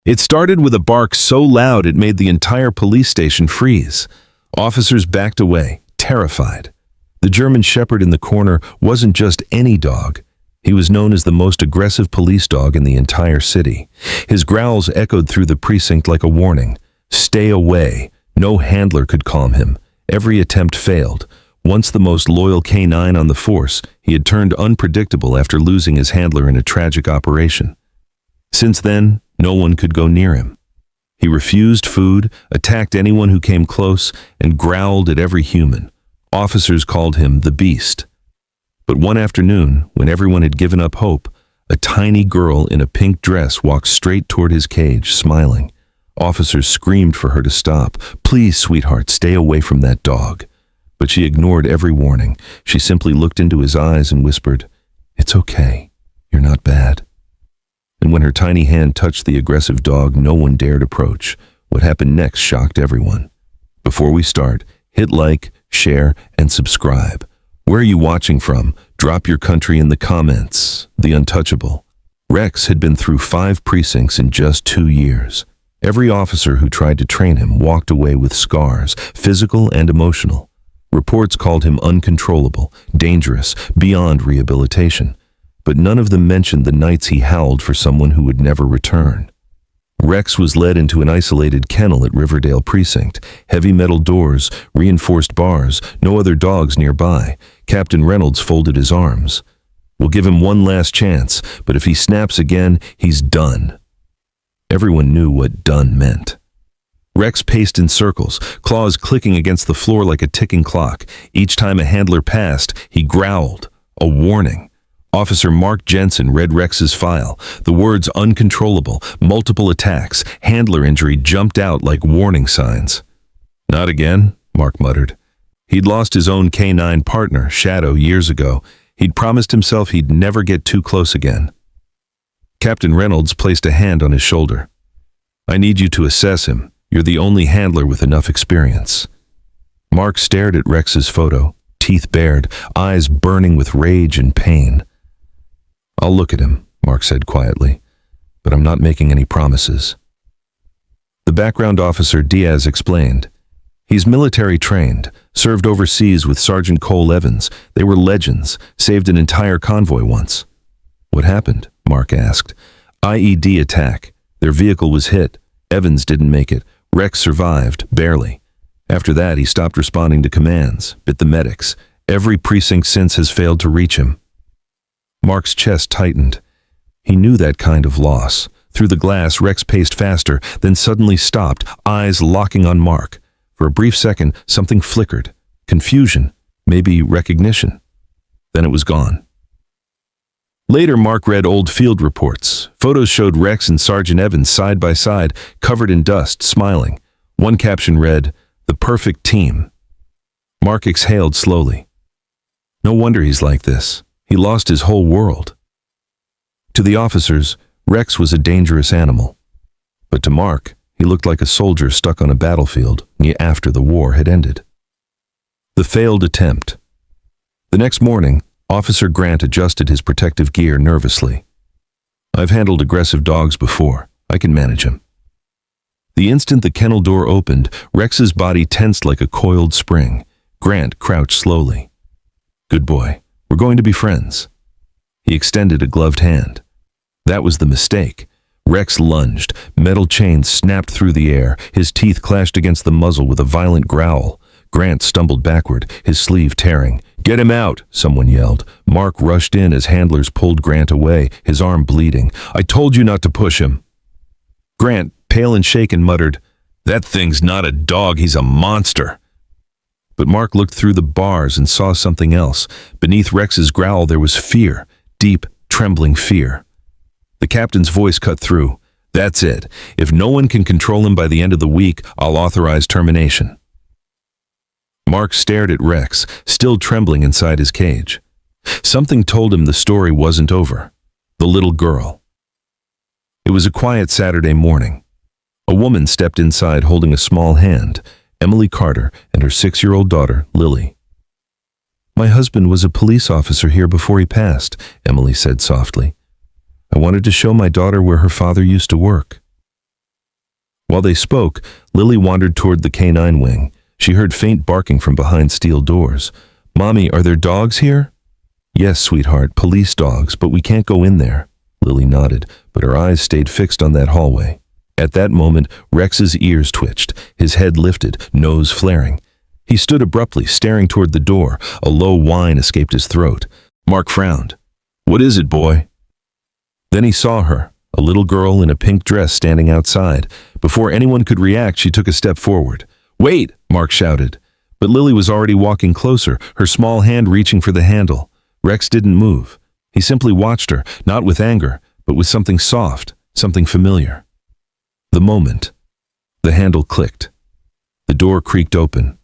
It started with a bark so loud it made the entire police station freeze. Officers backed away, terrified. The German Shepherd in the corner wasn't just any dog. He was known as the most aggressive police dog in the entire city. His growls echoed through the precinct like a warning. Stay away. No handler could calm him. Every attempt failed. Once the most loyal canine on the force, he had turned unpredictable after losing his handler in a tragic operation. Since then, no one could go near him. He refused food, attacked anyone who came close, and growled at every human. Officers called him the Beast. But one afternoon, when everyone had given up hope, a tiny girl in a pink dress walked straight toward his cage, smiling. Officers screamed for her to stop. "Please, sweetheart, stay away from that dog." But she ignored every warning. She simply looked into his eyes and whispered, "It's okay. You're not bad." And when her tiny hand touched the aggressive dog, no one dared approach. What happened next shocked everyone. Before we start, hit like, share, and subscribe. Where are you watching from? Drop your country in the comments. The untouchable. Rex had been through 5 precincts in just 2 years. Every officer who tried to train him walked away with scars, physical and emotional. Reports called him uncontrollable, dangerous, beyond rehabilitation. But none of them mentioned the nights he howled for someone who would never return. Rex was led into an isolated kennel at Riverdale Precinct. Heavy metal doors, reinforced bars, no other dogs nearby. Captain Reynolds folded his arms. "We'll give him one last chance, but if he snaps again, he's done." Everyone knew what done meant. Rex paced in circles, claws clicking against the floor like a ticking clock. Each time a handler passed, he growled. A warning. Officer Mark Jensen read Rex's file. The words uncontrollable, multiple attacks, handler injury jumped out like warning signs. "Not again," Mark muttered. He'd lost his own canine partner, Shadow, years ago. He'd promised himself he'd never get too close again. Captain Reynolds placed a hand on his shoulder. "I need you to assess him. You're the only handler with enough experience." Mark stared at Rex's photo, teeth bared, eyes burning with rage and pain. "I'll look at him," Mark said quietly, "but I'm not making any promises." The background officer Diaz explained. "He's military trained, served overseas with Sergeant Cole Evans. They were legends, saved an entire convoy once." "What happened?" Mark asked. "IED attack. Their vehicle was hit. Evans didn't make it. Rex survived, barely. After that, he stopped responding to commands, bit the medics. Every precinct since has failed to reach him." Mark's chest tightened. He knew that kind of loss. Through the glass, Rex paced faster, then suddenly stopped, eyes locking on Mark. For a brief second, something flickered. Confusion, maybe recognition. Then it was gone. Later, Mark read old field reports. Photos showed Rex and Sergeant Evans side by side, covered in dust, smiling. One caption read, "The perfect team." Mark exhaled slowly. No wonder he's like this. He lost his whole world. To the officers, Rex was a dangerous animal. But to Mark, he looked like a soldier stuck on a battlefield after the war had ended. The failed attempt. The next morning, Officer Grant adjusted his protective gear nervously. "I've handled aggressive dogs before. I can manage him." The instant the kennel door opened, Rex's body tensed like a coiled spring. Grant crouched slowly. "Good boy. We're going to be friends." He extended a gloved hand. That was the mistake. Rex lunged. Metal chains snapped through the air. His teeth clashed against the muzzle with a violent growl. Grant stumbled backward, his sleeve tearing. "Get him out!" someone yelled. Mark rushed in as handlers pulled Grant away, his arm bleeding. "I told you not to push him." Grant, pale and shaken, muttered, "That thing's not a dog, he's a monster." But Mark looked through the bars and saw something else. Beneath Rex's growl there was fear, deep, trembling fear. The captain's voice cut through. "That's it. If no one can control him by the end of the week, I'll authorize termination." Mark stared at Rex, still trembling inside his cage. Something told him the story wasn't over. The little girl. It was a quiet Saturday morning. A woman stepped inside holding a small hand, Emily Carter and her 6-year-old daughter, Lily. "My husband was a police officer here before he passed," Emily said softly. "I wanted to show my daughter where her father used to work." While they spoke, Lily wandered toward the canine wing. She heard faint barking from behind steel doors. "Mommy, are there dogs here?" "Yes, sweetheart, police dogs, but we can't go in there." Lily nodded, but her eyes stayed fixed on that hallway. At that moment, Rex's ears twitched, his head lifted, nose flaring. He stood abruptly, staring toward the door. A low whine escaped his throat. Mark frowned. "What is it, boy?" Then he saw her, a little girl in a pink dress standing outside. Before anyone could react, she took a step forward. "Wait!" Mark shouted. But Lily was already walking closer, her small hand reaching for the handle. Rex didn't move. He simply watched her, not with anger, but with something soft, something familiar. The moment. The handle clicked. The door creaked open.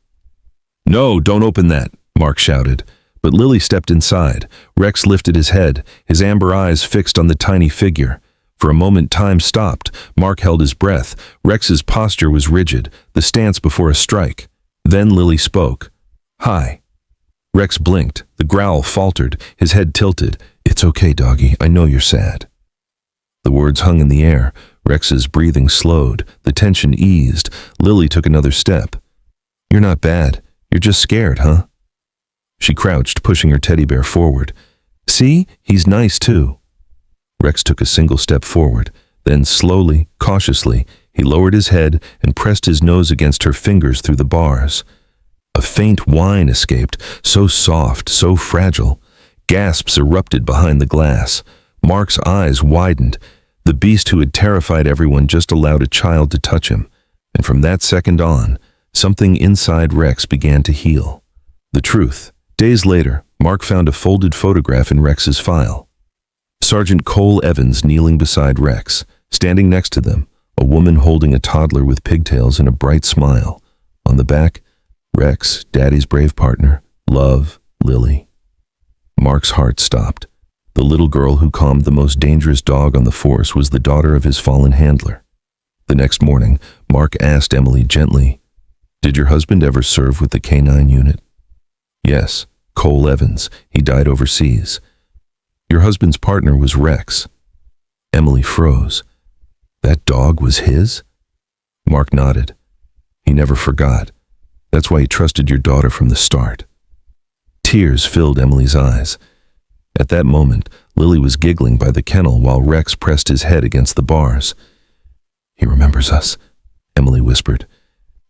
"No, don't open that," Mark shouted. But Lily stepped inside. Rex lifted his head, his amber eyes fixed on the tiny figure. For a moment time stopped. Mark held his breath. Rex's posture was rigid, the stance before a strike. Then Lily spoke. "Hi." Rex blinked. The growl faltered, his head tilted. "It's okay, doggy. I know you're sad." The words hung in the air. Rex's breathing slowed. The tension eased. Lily took another step. "You're not bad. You're just scared, huh?" She crouched, pushing her teddy bear forward. "See? He's nice, too." Rex took a single step forward. Then slowly, cautiously, he lowered his head and pressed his nose against her fingers through the bars. A faint whine escaped, so soft, so fragile. Gasps erupted behind the glass. Mark's eyes widened. The beast who had terrified everyone just allowed a child to touch him. And from that second on, something inside Rex began to heal. The truth. Days later, Mark found a folded photograph in Rex's file. Sergeant Cole Evans kneeling beside Rex. Standing next to them, a woman holding a toddler with pigtails and a bright smile. On the back, Rex, Daddy's brave partner, love, Lily. Mark's heart stopped. The little girl who calmed the most dangerous dog on the force was the daughter of his fallen handler. The next morning, Mark asked Emily gently, "Did your husband ever serve with the K-9 unit?" "Yes, Cole Evans. He died overseas." "Your husband's partner was Rex." Emily froze. "That dog was his?" Mark nodded. "He never forgot. That's why he trusted your daughter from the start." Tears filled Emily's eyes. At that moment, Lily was giggling by the kennel while Rex pressed his head against the bars. "He remembers us," Emily whispered.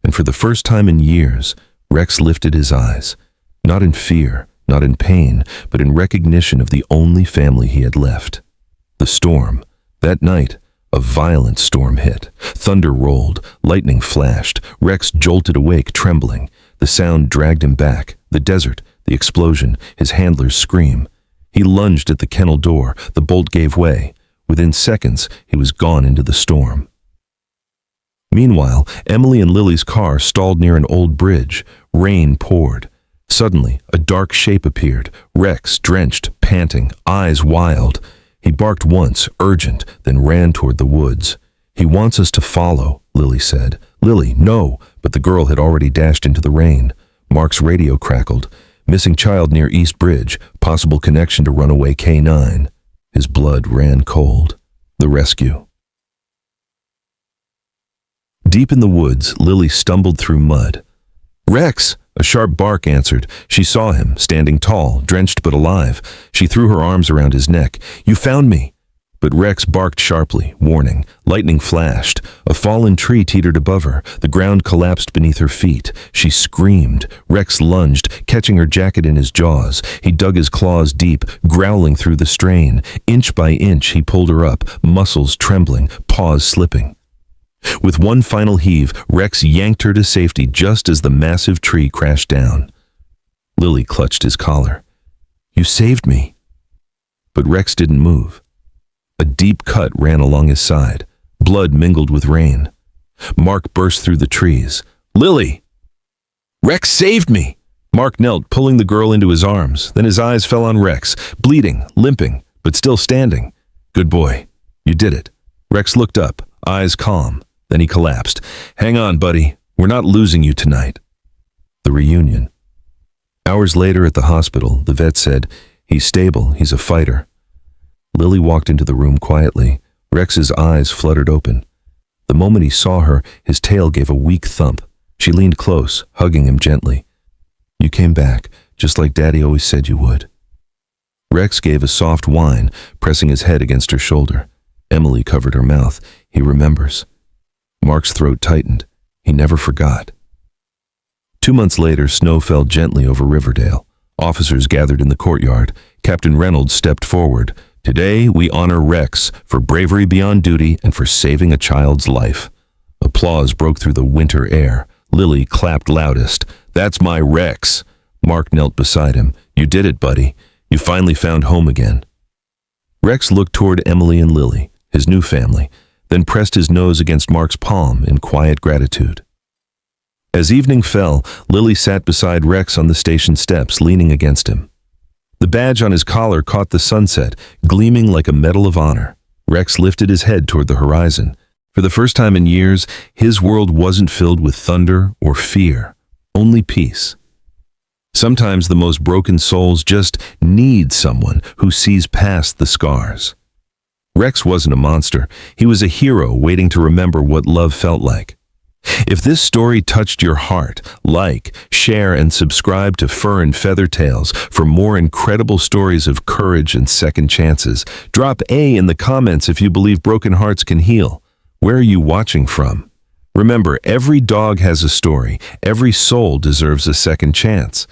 And for the first time in years, Rex lifted his eyes, not in fear, not in pain, but in recognition of the only family he had left. The storm. That night, a violent storm hit. Thunder rolled, lightning flashed. Rex jolted awake, trembling. The sound dragged him back. The desert, the explosion, his handler's scream. He lunged at the kennel door. The bolt gave way. Within seconds, he was gone into the storm. Meanwhile, Emily and Lily's car stalled near an old bridge. Rain poured. Suddenly, a dark shape appeared. Rex, drenched, panting, eyes wild. He barked once, urgent, then ran toward the woods. "He wants us to follow," Lily said. "Lily, no!" But the girl had already dashed into the rain. Mark's radio crackled. "Missing child near East Bridge. Possible connection to runaway K-9. His blood ran cold. The rescue. Deep in the woods, Lily stumbled through mud. "Rex!" A sharp bark answered. She saw him, standing tall, drenched but alive. She threw her arms around his neck. "You found me!" But Rex barked sharply, warning. Lightning flashed. A fallen tree teetered above her. The ground collapsed beneath her feet. She screamed. Rex lunged, catching her jacket in his jaws. He dug his claws deep, growling through the strain. Inch by inch, he pulled her up, muscles trembling, paws slipping. With one final heave, Rex yanked her to safety just as the massive tree crashed down. Lily clutched his collar. "You saved me." But Rex didn't move. A deep cut ran along his side. Blood mingled with rain. Mark burst through the trees. "Lily!" "Rex saved me!" Mark knelt, pulling the girl into his arms. Then his eyes fell on Rex, bleeding, limping, but still standing. "Good boy. You did it." Rex looked up, eyes calm. Then he collapsed. "Hang on, buddy. We're not losing you tonight." The reunion. Hours later at the hospital, the vet said, "He's stable. He's a fighter." Lily walked into the room quietly. Rex's eyes fluttered open. The moment he saw her, his tail gave a weak thump. She leaned close, hugging him gently. "You came back, just like Daddy always said you would." Rex gave a soft whine, pressing his head against her shoulder. Emily covered her mouth. He remembers. Mark's throat tightened. He never forgot. 2 months later, snow fell gently over Riverdale. Officers gathered in the courtyard. Captain Reynolds stepped forward. "Today, we honor Rex for bravery beyond duty and for saving a child's life." Applause broke through the winter air. Lily clapped loudest. "That's my Rex." Mark knelt beside him. "You did it, buddy. You finally found home again." Rex looked toward Emily and Lily, his new family, then pressed his nose against Mark's palm in quiet gratitude. As evening fell, Lily sat beside Rex on the station steps, leaning against him. The badge on his collar caught the sunset, gleaming like a medal of honor. Rex lifted his head toward the horizon. For the first time in years, his world wasn't filled with thunder or fear, only peace. Sometimes the most broken souls just need someone who sees past the scars. Rex wasn't a monster. He was a hero waiting to remember what love felt like. If this story touched your heart, like, share, and subscribe to Fur and Feather Tales for more incredible stories of courage and second chances. Drop A in the comments if you believe broken hearts can heal. Where are you watching from? Remember, every dog has a story. Every soul deserves a second chance.